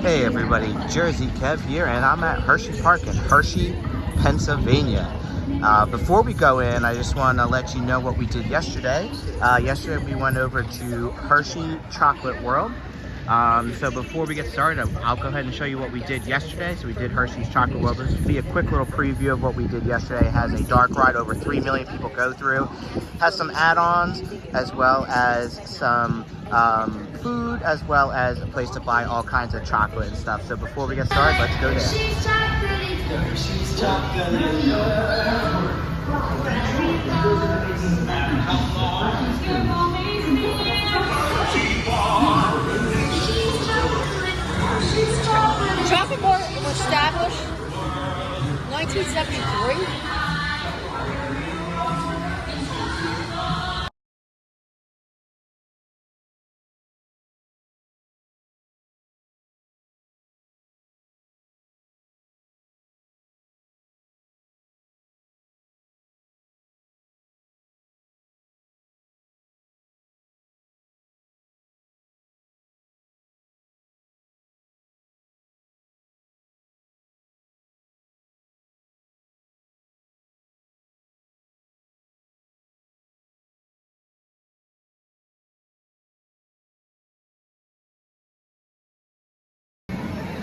Hey everybody, Jersey Kev here, and I'm at Hershey Park in Hershey, Pennsylvania. Before we go in, I just want to let you know what we did yesterday. Yesterday we went over to Hershey Chocolate World. So before we get started, I'll go ahead and show you what we did yesterday. So we did Hershey's Chocolate World. This will be a quick little preview of what we did yesterday. It has a dark ride over 3 million people go through. Has some add-ons as well as some food, as well as a place to buy all kinds of chocolate and stuff. So before we get started, let's go there. Hershey's chocolate. Chocolate bar was established 1973.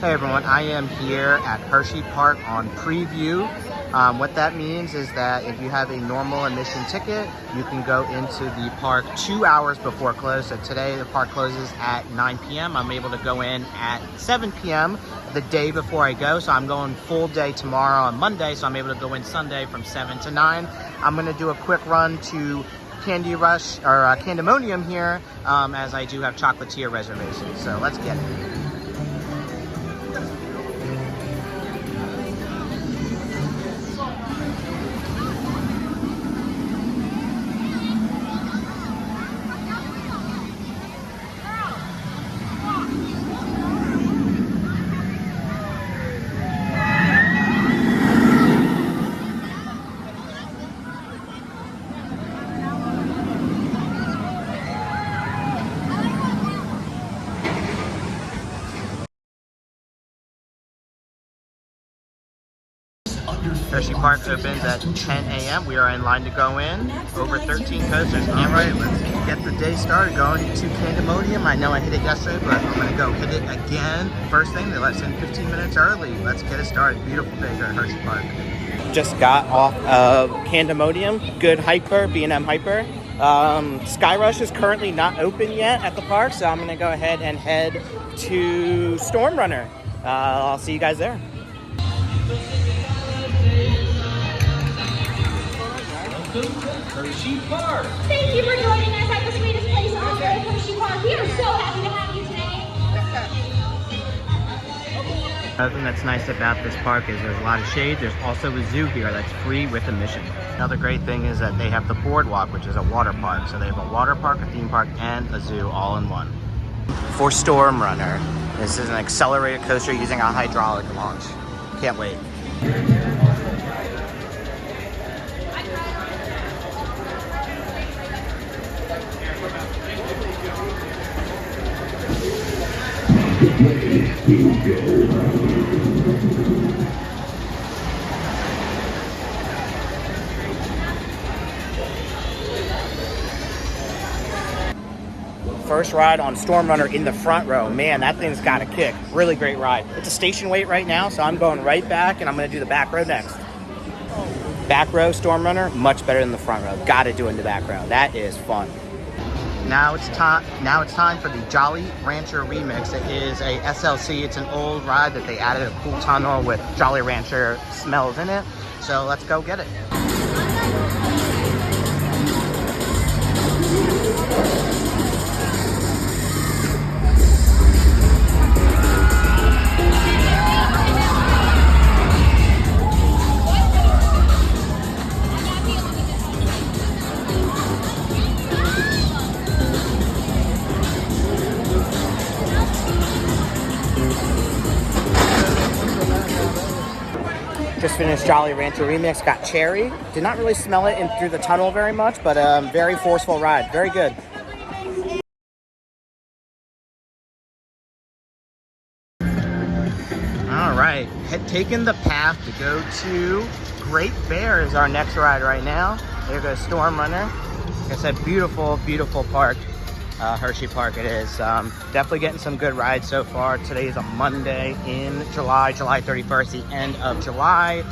Hey everyone, I am here at Hershey Park on preview. What that means is that if you have a normal admission ticket, you can go into the park 2 hours before close. So today the park closes at 9 p.m. I'm able to go in at 7 p.m. the day before I go. So I'm going full day tomorrow on Monday, so I'm able to go in Sunday from 7 to 9. I'm going to do a quick run to Candy Rush or Candymonium here, as I do have chocolatier reservations. So let's get it. Hershey Park opens at 10 a.m. We are in line to go in. Over 13 coasters. All right, let's get the day started. Going to Candymonium. I know I hit it yesterday, but I'm going to go hit it again. First thing, they let us in 15 minutes early. Let's get it started. Beautiful day here at Hershey Park. Just got off of Candymonium. Good hyper, B&M hyper. Sky Rush is currently not open yet at the park, so I'm going to go ahead and head to Storm Runner. I'll see you guys there. Hershey Park. Thank you for joining us at the sweetest place on earth, Hershey Park. We are so happy to have you today. Another thing that's nice about this park is there's a lot of shade. There's also a zoo here that's free with admission. Another great thing is that they have the boardwalk, which is a water park. So they have a water park, a theme park, and a zoo all in one. For Storm Runner, this is an accelerated coaster using a hydraulic launch. Can't wait. First ride on Storm Runner in the front row. Man, that thing's got a kick. Really great ride. It's a station wait right now, so I'm going right back, and I'm going to do the back row next. Back row Storm Runner, much better than the front row. Got to do in the back row. That is fun. Now it's time for the Jolly Rancher Remix. It is a SLC. It's an old ride that they added a cool tunnel with Jolly Rancher smells in it. So let's go get it. Just finished Jolly Rancher Remix, got cherry. Did not really smell it in through the tunnel very much, but very forceful ride, very good. right, taking the path to go to Great Bear is our next ride right now. There goes Storm Runner. Like I said, beautiful, beautiful park. Hershey Park it is. Definitely getting some good rides so far. Today is a Monday in July 31st, the end of July.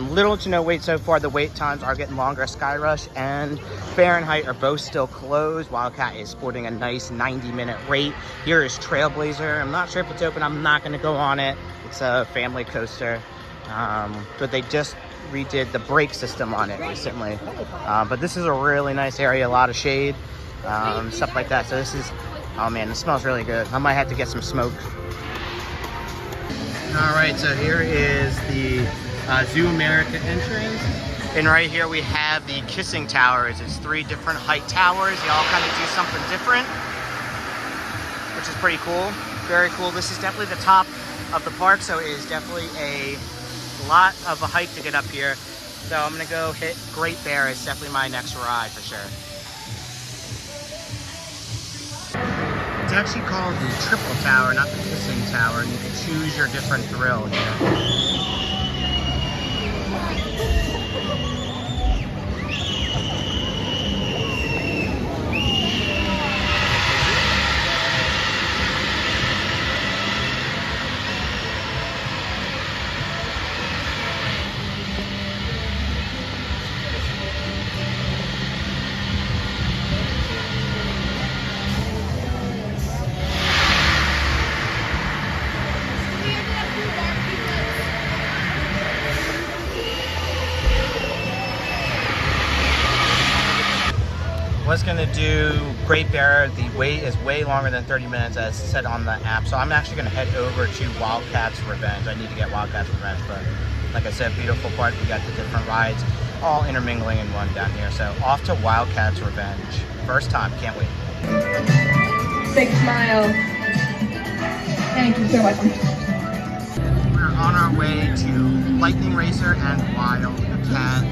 Little to no wait so far. The wait times are getting longer. Skyrush and Fahrenheit are both still closed. Wildcat is sporting a nice 90-minute wait. Here is Trailblazer. I'm not sure if it's open. I'm not going to go on it. It's a family coaster. But they just redid the brake system on it recently. But this is a really nice area. A lot of shade. Stuff like that. So this is, oh man, it smells really good. I might have to get some smoke. All right, so here is the Zoo America entrance. And right here we have the Kissing Towers. It's 3 different height towers. They all kind of do something different, which is pretty cool. Very cool. This is definitely the top of the park, so it is definitely a lot of a hike to get up here. So I'm gonna go hit Great Bear. It's definitely my next ride for sure. It's actually called the Triple Tower, not the Kissing Tower, and you can choose your different thrill here. Was gonna do Great Bear. The wait is way longer than 30 minutes as said on the app. So I'm actually gonna head over to Wildcats Revenge. I need to get Wildcats Revenge, but like I said, beautiful park. We got the different rides all intermingling in one down here. So off to Wildcats Revenge. First time, can't wait. Big smile. Thank you so much. We're on our way to Lightning Racer and Wildcat.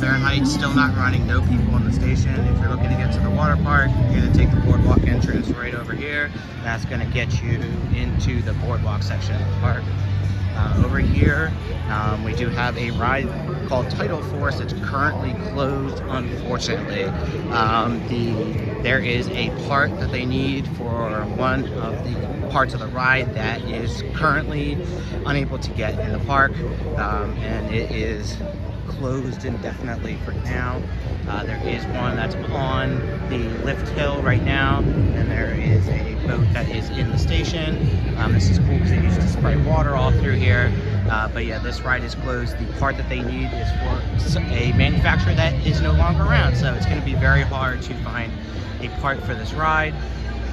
Fahrenheit still not running, no people in the station. If you're looking to get to the water park, you're gonna take the boardwalk entrance right over here. That's gonna get you into the boardwalk section of the park. Over here, we do have a ride called Tidal Force. It's currently closed, unfortunately. There is a part that they need for one of the parts of the ride that is currently unable to get in the park, and it is closed indefinitely for now. There is one that's on the lift hill right now, and there is a boat that is in the station. This is cool because they used to spray water all through here. But yeah, this ride is closed. The part that they need is for a manufacturer that is no longer around, so it's going to be very hard to find a part for this ride.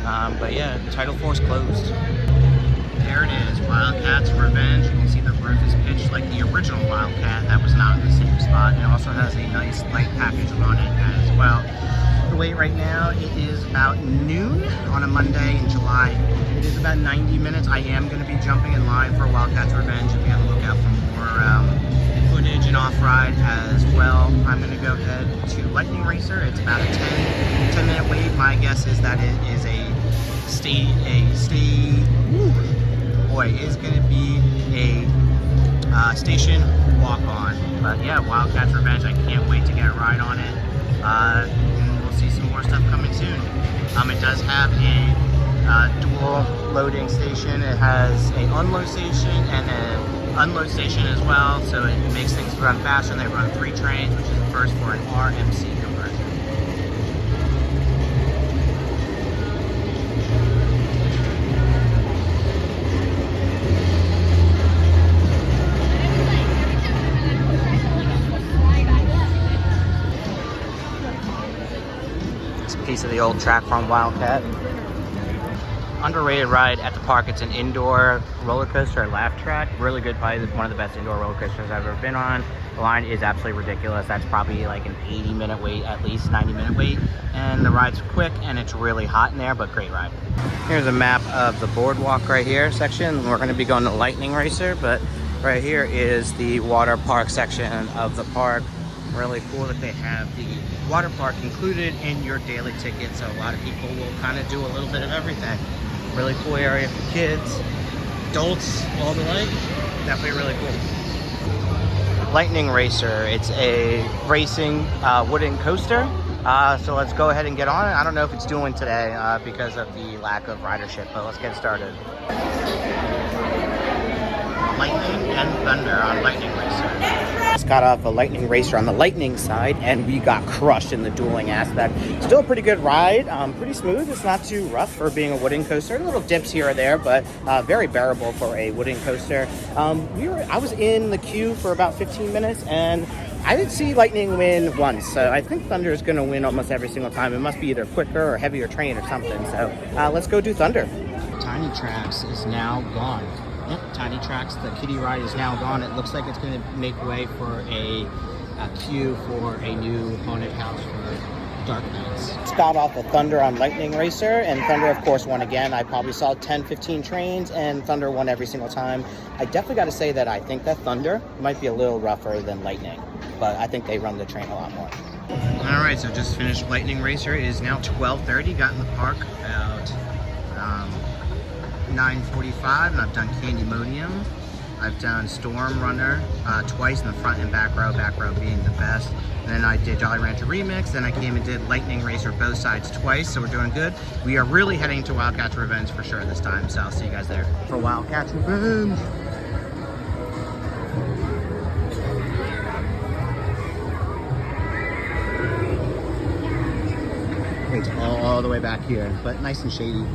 But yeah, Tidal Force closed. There it is, Wildcats Revenge. You can see the roof is pitched like the original Wildcat. That was not in the same spot. It also has a nice light package on it as well. The wait right now, it is about noon on a Monday in July. It is about 90 minutes. I am going to be jumping in line for Wildcats Revenge. If you have a look out for more footage and off-ride as well. I'm going to go ahead to Lightning Racer. It's about a 10-minute wait. My guess is that it is is going to be a station walk-on. But yeah, Wildcats Revenge. I can't wait to get a ride on it. And we'll see some more stuff coming soon. It does have a dual loading station. It has an unload station and an unload station as well, so it makes things run faster. And they run 3 trains, which is the first for an RMC conversion. Piece of the old track from Wildcat. Underrated ride at the park. It's an indoor roller coaster, laugh track. Really good, probably one of the best indoor roller coasters I've ever been on. The line is absolutely ridiculous. That's probably like an 80-minute wait, at least 90-minute wait. And the ride's quick and it's really hot in there, but great ride. Here's a map of the boardwalk right here section. We're going to be going to Lightning Racer, but right here is the water park section of the park. Really cool that they have the water park included in your daily ticket, so a lot of people will kind of do a little bit of everything. Really cool area for kids, adults, all the like. Definitely really cool. Lightning Racer. It's a racing wooden coaster. So let's go ahead and get on it. I don't know if it's doing today because of the lack of ridership, but let's get started. Lightning and thunder on Lightning Racer. Just got off a Lightning Racer on the lightning side, and we got crushed in the dueling aspect. Still a pretty good ride, pretty smooth. It's not too rough for being a wooden coaster. Little dips here or there, but very bearable for a wooden coaster. I was in the queue for about 15 minutes, and I did see Lightning win once, so I think Thunder is going to win almost every single time. It must be either quicker or heavier train or something. So let's go do Thunder. Tiny Tracks is now gone. Yep, Tiny Tracks, the kiddie ride is now gone. It looks like it's going to make way for a queue for a new haunted house for Dark Nights. Got off of Thunder on Lightning Racer, and Thunder, of course, won again. I probably saw 10, 15 trains, and Thunder won every single time. I definitely got to say that I think that Thunder might be a little rougher than Lightning, but I think they run the train a lot more. All right, so just finished Lightning Racer. It is now 12:30. Got in the park about 9:45, and I've done Candymonium. I've done Storm Runner twice in the front and back row being the best. And then I did Jolly Rancher Remix, then I came and did Lightning Racer both sides twice, so we're doing good. We are really heading to Wildcats Revenge for sure this time, so I'll see you guys there. For Wildcats Revenge! It's all the way back here, but nice and shady.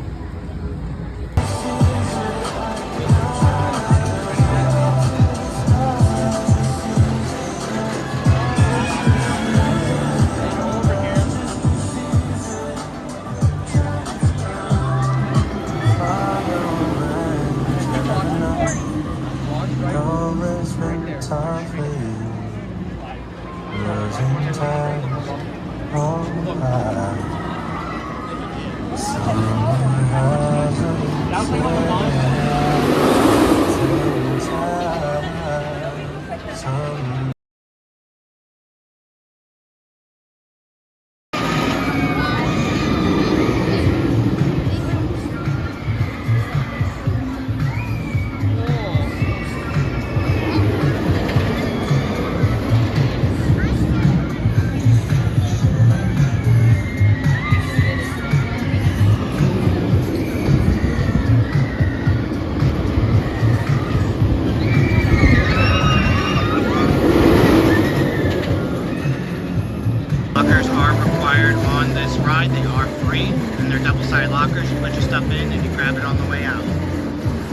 Lockers are required on this ride. They are free, and they're double-sided lockers. You put your stuff in and you grab it on the way out.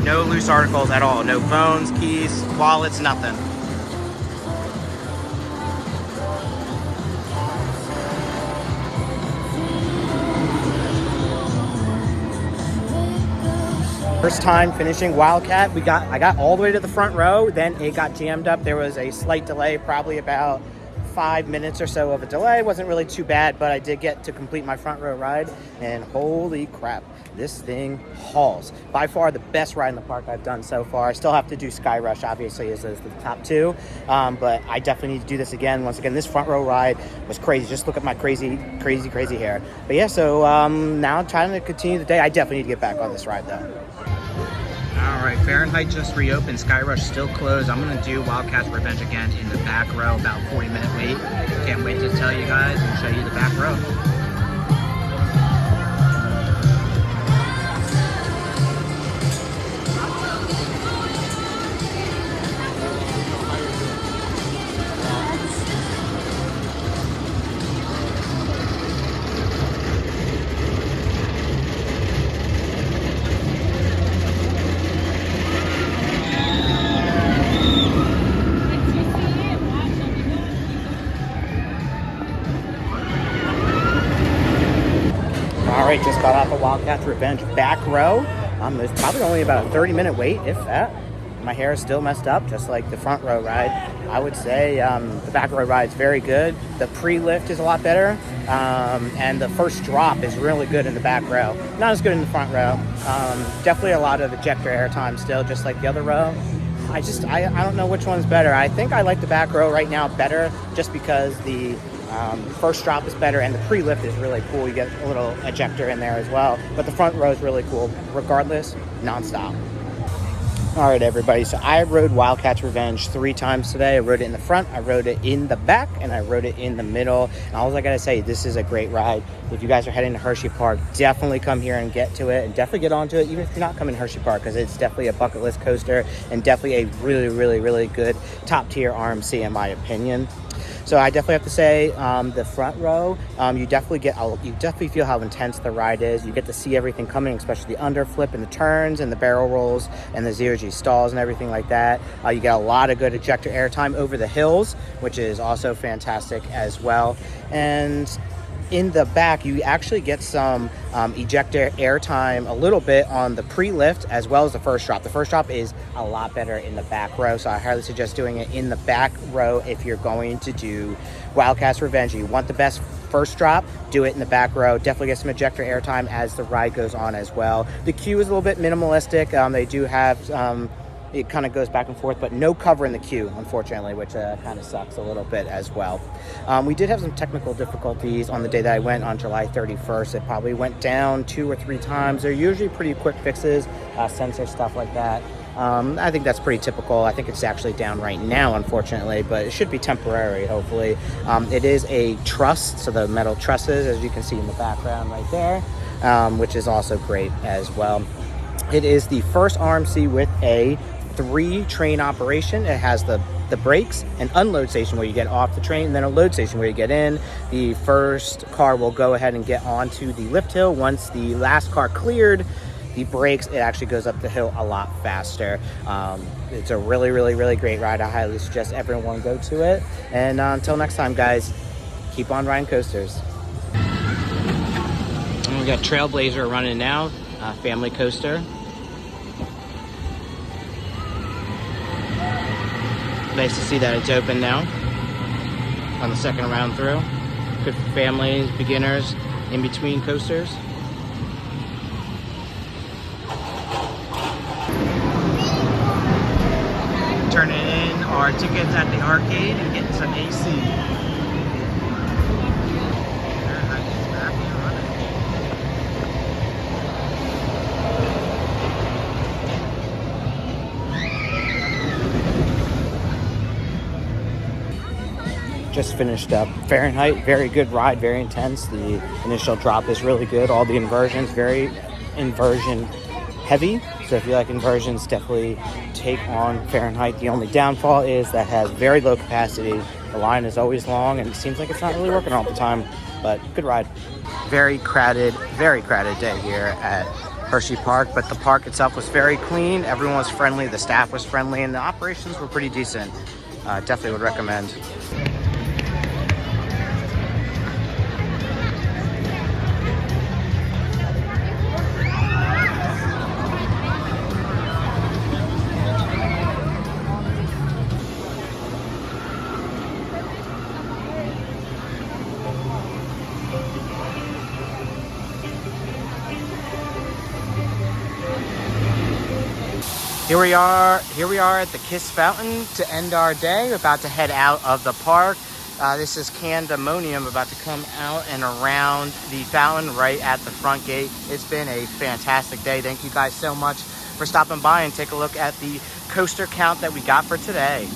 No loose articles at all. No phones, keys, wallets, nothing. First time finishing Wildcat. I got all the way to the front row, then it got jammed up. There was a slight delay, probably about 5 minutes or so of a delay. It wasn't really too bad, but I did get to complete my front row ride, and holy crap, this thing hauls. By far the best ride in the park I've done so far. I still have to do Sky Rush, obviously, as the top two, but I definitely need to do this again. Once again, this front row ride was crazy. Just look at my crazy hair. But yeah, so now I'm trying to continue the day. I definitely need to get back on this ride though. All right, Fahrenheit just reopened. Sky Rush still closed. I'm gonna do Wildcats Revenge again in the back row, about 40-minute wait. Can't wait to tell you guys and show you the back row. All right, just got off of Wildcats Revenge back row. There's probably only about a 30-minute wait, if that. My hair is still messed up, just like the front row ride. I would say the back row ride is very good. The pre-lift is a lot better, and the first drop is really good in the back row. Not as good in the front row. Definitely a lot of ejector air time still, just like the other row. I don't know which one's better. I think I like the back row right now better, just because the first drop is better, and the pre-lift is really cool. You get a little ejector in there as well, but the front row is really cool regardless, non-stop. All right, everybody. So I rode Wildcats Revenge 3 times today. I rode it in the front, I rode it in the back, and I rode it in the middle. And all I gotta say, this is a great ride. If you guys are heading to Hershey Park, definitely come here and get to it, and definitely get onto it, even if you're not coming to Hershey Park, because it's definitely a bucket list coaster and definitely a really, really, really good top tier RMC in my opinion. So I definitely have to say, the front row, you definitely feel how intense the ride is. You get to see everything coming, especially the underflip and the turns and the barrel rolls and the zero-G stalls and everything like that. You get a lot of good ejector airtime over the hills, which is also fantastic as well. And in the back, you actually get some ejector airtime a little bit on the pre-lift as well as the first drop. The first drop is a lot better in the back row, so I highly suggest doing it in the back row if you're going to do Wildcats Revenge. You want the best first drop, do it in the back row. Definitely get some ejector airtime as the ride goes on as well. The queue is a little bit minimalistic. They do have it kind of goes back and forth, but no cover in the queue, unfortunately, which kind of sucks a little bit as well. We did have some technical difficulties on the day that I went on July 31st. It probably went down 2 or 3 times. They're usually pretty quick fixes, sensor stuff like that. I think that's pretty typical. I think it's actually down right now, unfortunately, but it should be temporary, hopefully. It is a truss, so the metal trusses, as you can see in the background right there, which is also great as well. It is the first RMC with a 3-train operation. It has the brakes, an unload station where you get off the train, and then a load station where you get in. The first car will go ahead and get onto the lift hill. Once the last car cleared the brakes, it actually goes up the hill a lot faster. It's a really, really, really great ride. I highly suggest everyone go to it. And until next time, guys, keep on riding coasters. And we got Trailblazer running now, family coaster. Nice to see that it's open now on the second round through. Good for families, beginners, in between coasters. Turning in our tickets at the arcade and getting some AC. Just finished up Fahrenheit. Very good ride, very intense. The initial drop is really good. All the inversions, very inversion heavy. So if you like inversions, definitely take on Fahrenheit. The only downfall is that has very low capacity. The line is always long and it seems like it's not really working all the time, but good ride. Very crowded day here at Hershey Park, but the park itself was very clean. Everyone was friendly, the staff was friendly, and the operations were pretty decent. Definitely would recommend. Here we are at the Kiss Fountain to end our day. We're about to head out of the park. This is canned ammonium about to come out and around the fountain right at the front gate. It's been a fantastic day. Thank you guys so much for stopping by and take a look at the coaster count that we got for today.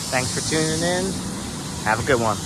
Thanks for tuning in. Have a good one.